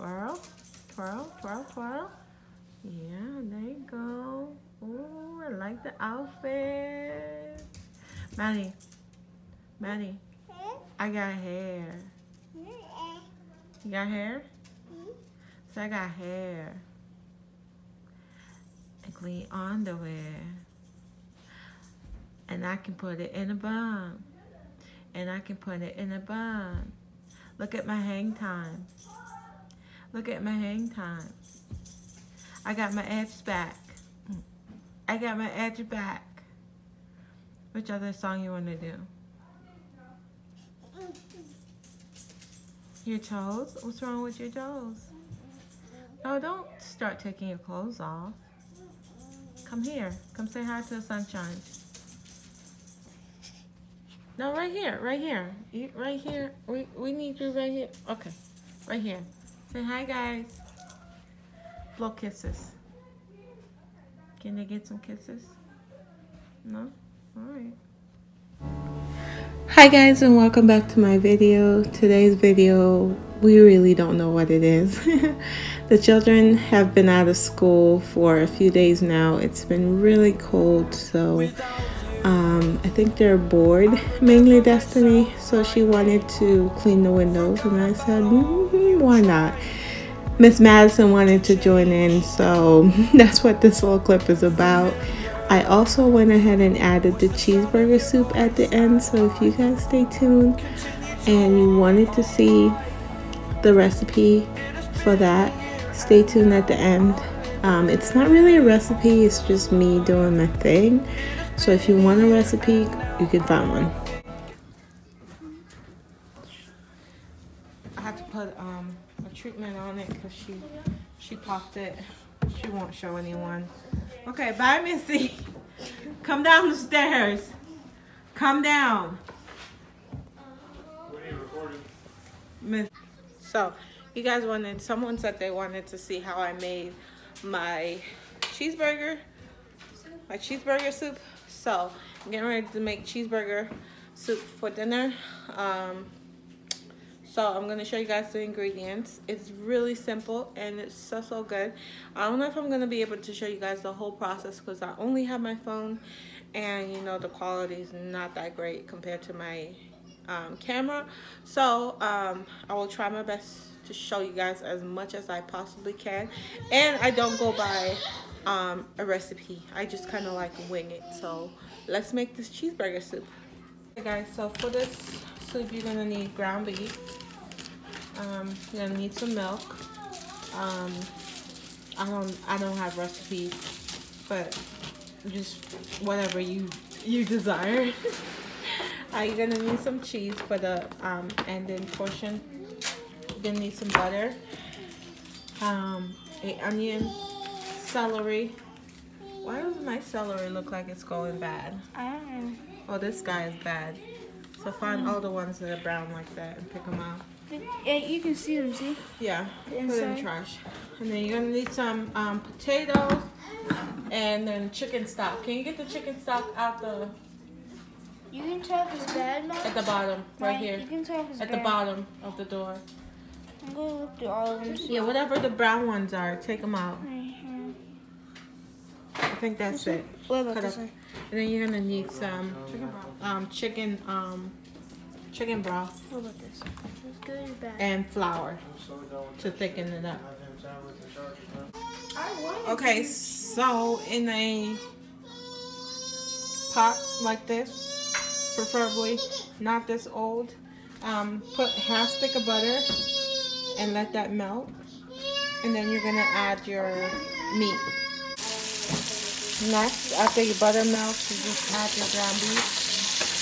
twirl, twirl, twirl, twirl. Yeah, there you go. Ooh, I like the outfit. Maddie, Maddie, I got hair. You got hair? So I got hair. And clean underwear. And I can put it in a bun. And I can put it in a bun. Look at my hang time. Look at my hang time. I got my edge back. I got my edge back. Which other song you want to do? Your toes? What's wrong with your toes? Oh, don't start taking your clothes off. Come here. Come say hi to the sunshine. No, right here. Right here. Right here. We need you right here. Okay. Right here. Say hi, guys. Blow kisses. Can they get some kisses? No? Alright. Hi guys, and welcome back to my video. Today's video, we really don't know what it is. The children have been out of school for a few days now. It's been really cold, so I think they're bored, mainly Destiny. So she wanted to clean the windows, and I said, why not? Miss Madison wanted to join in, so that's what this little clip is about. I also went ahead and added the cheeseburger soup at the end, so if you guys stay tuned and you wanted to see the recipe for that, stay tuned at the end. It's not really a recipe, it's just me doing my thing. So if you want a recipe, you can find one. I have to put a treatment on it because she popped it. She won't show anyone. Okay, bye, Missy. Come down the stairs. Come down. What are you recording? So, you guys someone said they wanted to see how I made my cheeseburger soup. So, I'm getting ready to make cheeseburger soup for dinner. So I'm going to show you guys the ingredients. It's really simple and it's so good. I don't know if I'm going to be able to show you guys the whole process because I only have my phone, and you know the quality is not that great compared to my camera. So I will try my best to show you guys as much as I possibly can. And I don't go by a recipe. I just kind of like wing it. So let's make this cheeseburger soup. Okay guys, so for this soup you're going to need ground beef. You're gonna need some milk. I don't have recipes, but just whatever you desire. You're gonna need some cheese for the ending portion. You're gonna need some butter, an onion, celery. Why does my celery look like it's going bad? I don't know. Oh, this guy is bad. So find all the ones that are brown like that and pick them out. Yeah, you can see them, see? Yeah, The put it in the trash. And then you're gonna need some potatoes and then chicken stock. Can you get the chicken stock out the... You can tell if it's bad, Mom? At the bottom, right here. You can tell if it's At bad. the bottom of the door. I'm gonna look through all of them. Yeah, whatever the brown ones are, take them out. Right here. I think that's it. What about Cut this up. one? And then you're gonna need some chicken broth What about this? It's good or bad? and flour to thicken it up. I want Okay, so in a pot like this, preferably not this old, put half stick of butter and let that melt, and then you're gonna add your meat. Next, after your butter melts, you just add your ground beef,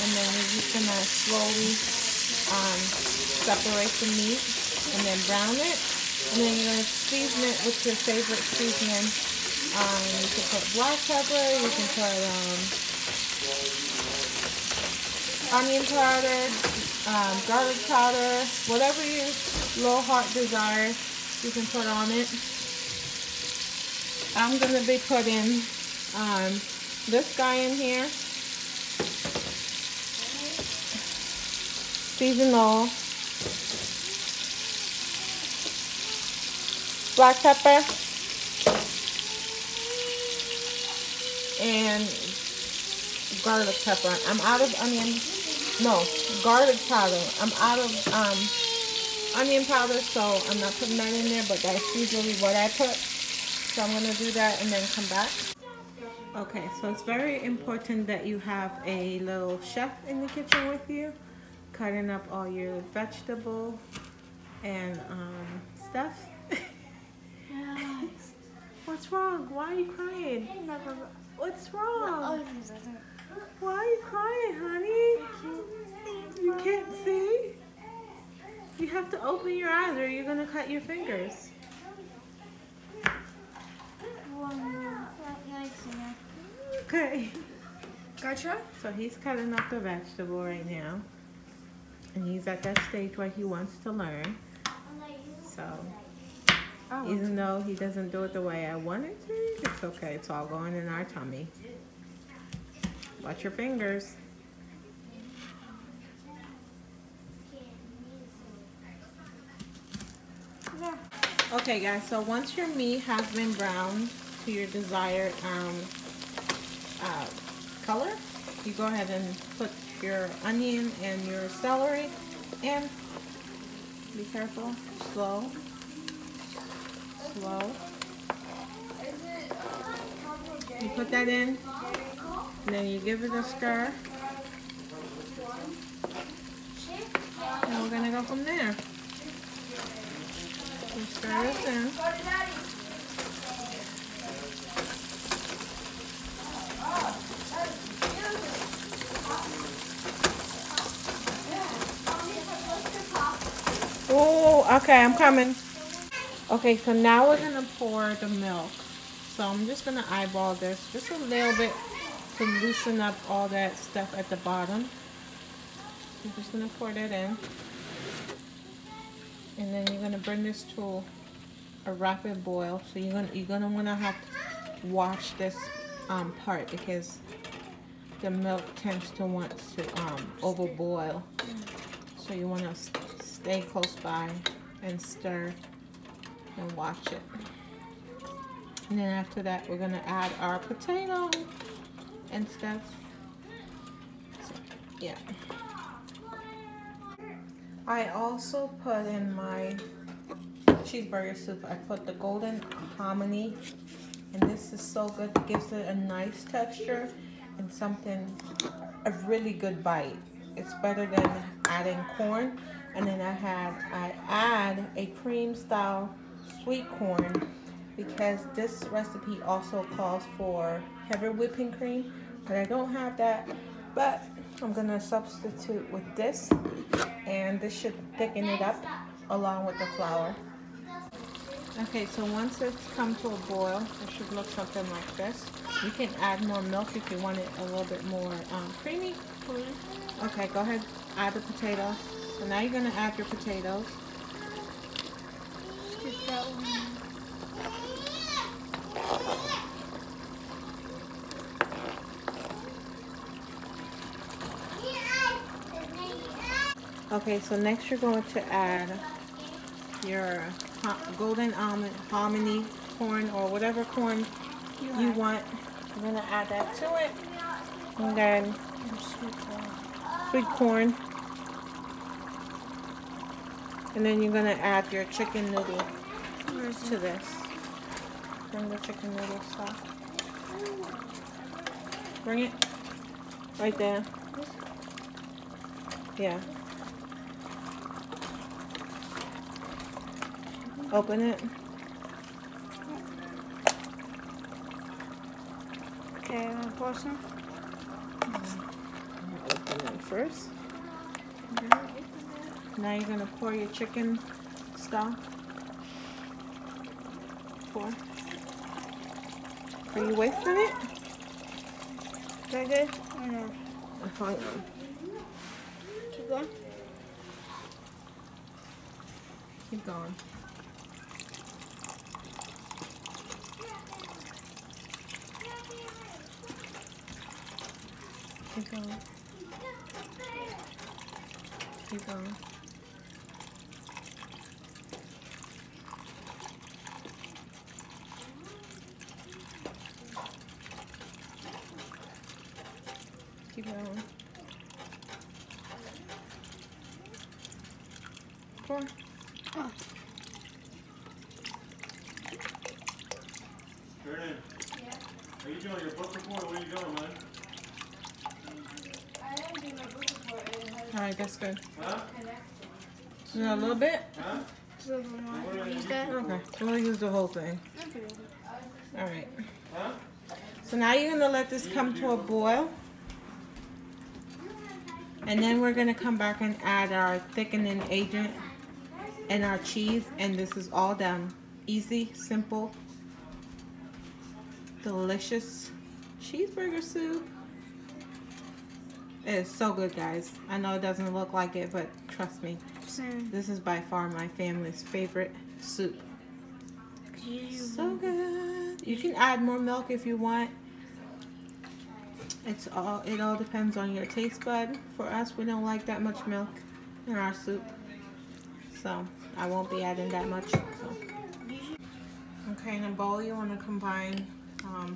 and then you're just gonna slowly separate the meat and then brown it. And then you're going to season it with your favorite seasoning. You can put black pepper, you can put onion powder, garlic powder, whatever your little heart desire, you can put on it. I'm going to be putting this guy in here. Season all. black pepper, and garlic pepper. I'm out of garlic powder. I'm out of onion powder, so I'm not putting that in there, but that's usually what I put. So I'm going to do that and then come back. Okay, so it's very important that you have a little chef in the kitchen with you, cutting up all your vegetable and stuff. What's wrong? Why are you crying? What's wrong? Why are you crying, honey? You can't see? You have to open your eyes or you're going to cut your fingers. Okay. Gotcha. So he's cutting up the vegetable right now. And he's at that stage where he wants to learn. So, even though he doesn't do it the way I want it to, it's okay. It's all going in our tummy. Watch your fingers. Yeah. Okay, guys. So once your meat has been browned to your desired color, you go ahead and put your onion and your celery in. Be careful. Slow. You put that in, and then you give it a stir. And we're gonna go from there. So stir this in. Oh, okay, I'm coming. Okay, so now we're gonna pour the milk. So I'm just gonna eyeball this just a little bit to loosen up all that stuff at the bottom. I'm just gonna pour that in. And then you're gonna bring this to a rapid boil. So you're gonna wanna have to watch this part because the milk tends to want to overboil. So you wanna stay close by and stir and watch it. And then after that, we're gonna add our potato and stuff. So, yeah. I also put in my cheeseburger soup, I put the golden hominy, and this is so good. It gives it a nice texture and a really good bite. It's better than adding corn. And then I add a cream style sweet corn because this recipe also calls for heavy whipping cream, but I don't have that. But I'm gonna substitute with this, and this should thicken it up along with the flour. Okay, so once it's come to a boil, it should look something like this. You can add more milk if you want it a little bit more creamy. Okay, go ahead, add the potatoes. So now you're gonna add your potatoes. Skip that one. Okay, so next you're going to add your golden hominy corn or whatever corn you want. You're gonna add that to it, and then sweet corn, and then you're gonna add your chicken noodle to this. Bring the chicken noodle stuff. Bring it right there. Yeah. Open it. Okay, I'm gonna pour some. Open it first. Now you're gonna pour your chicken stock. Pour. Are you wasting it? Is that good? Or no? Hold on. Keep going. Keep going. Keep going. Keep going. Keep going. Come on. Oh. Vernon, are you doing your book report? Where are you going, man? I didn't do my book report. It has All right, that's good. Huh? You know, a little bit? Huh? So we want to use that? Okay, we'll use the whole thing. Okay. All right. Huh? So now you're gonna let this come to a boil. And then we're gonna come back and add our thickening agent and our cheese, and this is all done. Easy, simple, delicious cheeseburger soup. It is so good, guys. I know it doesn't look like it, but trust me, this is by far my family's favorite soup. So good. You can add more milk if you want. It all depends on your taste bud. For us, we don't like that much milk in our soup, so I won't be adding that much. So. Okay, in a bowl you want to combine. I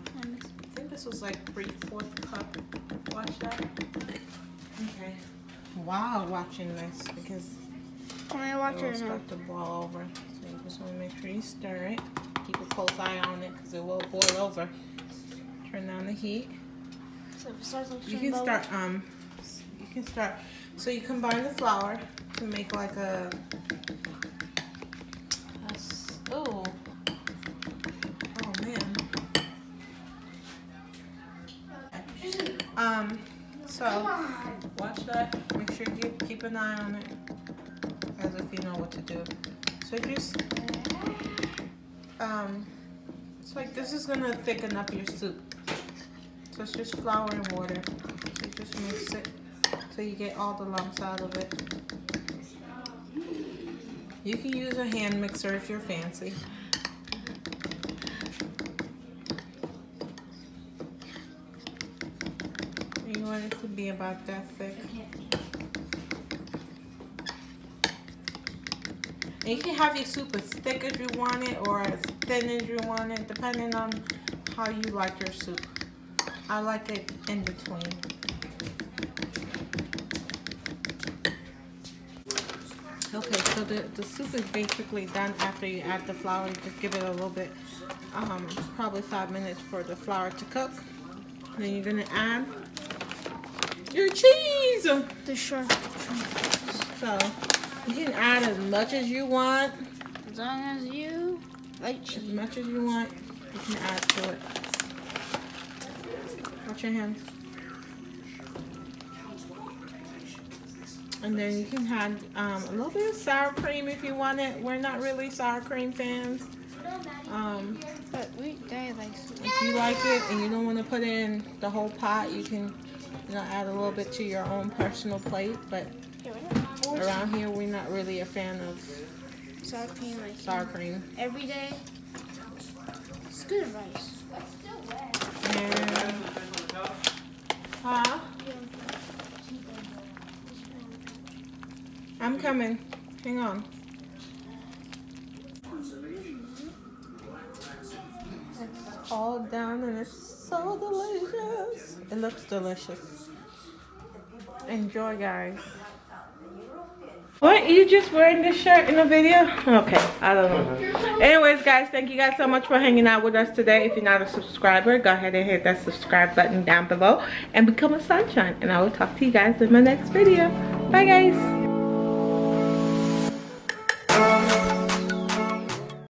think this was like 3/4 cup. Watch that. Okay. While watching this, because it will start to boil over. So you just want to make sure you stir it. Keep a close eye on it because it will boil over. Turn down the heat. You can start. So you combine the flour to make like oh man. So watch that. Make sure you keep an eye on it, as if you know what to do. So just it's like this is gonna thicken up your soup. So it's just flour and water. So you just mix it so you get all the lumps out of it. You can use a hand mixer if you're fancy. You want it to be about that thick. And you can have your soup as thick as you want it or as thin as you want it, depending on how you like your soup. I like it in between. Okay, so the soup is basically done after you add the flour. You just give it a little bit, probably 5 minutes for the flour to cook. Then you're gonna add your cheese. The sharp. So you can add as much as you want. As long as you like cheese. As much as you want, you can add to it. Watch your hands. And then you can add a little bit of sour cream if you want it. We're not really sour cream fans. But they like if you like it and you don't want to put in the whole pot, you can add a little bit to your own personal plate. But around here, we're not really a fan of sour cream. Like sour cream. Every day. It's good advice. And, huh? I'm coming. Hang on. It's all done and it's so delicious. It looks delicious. Enjoy, guys. What? You just wearing this shirt in the video? Okay, I don't know. Anyways, guys, thank you guys so much for hanging out with us today. If you're not a subscriber, go ahead and hit that subscribe button down below and become a sunshine. And I will talk to you guys in my next video. Bye, guys.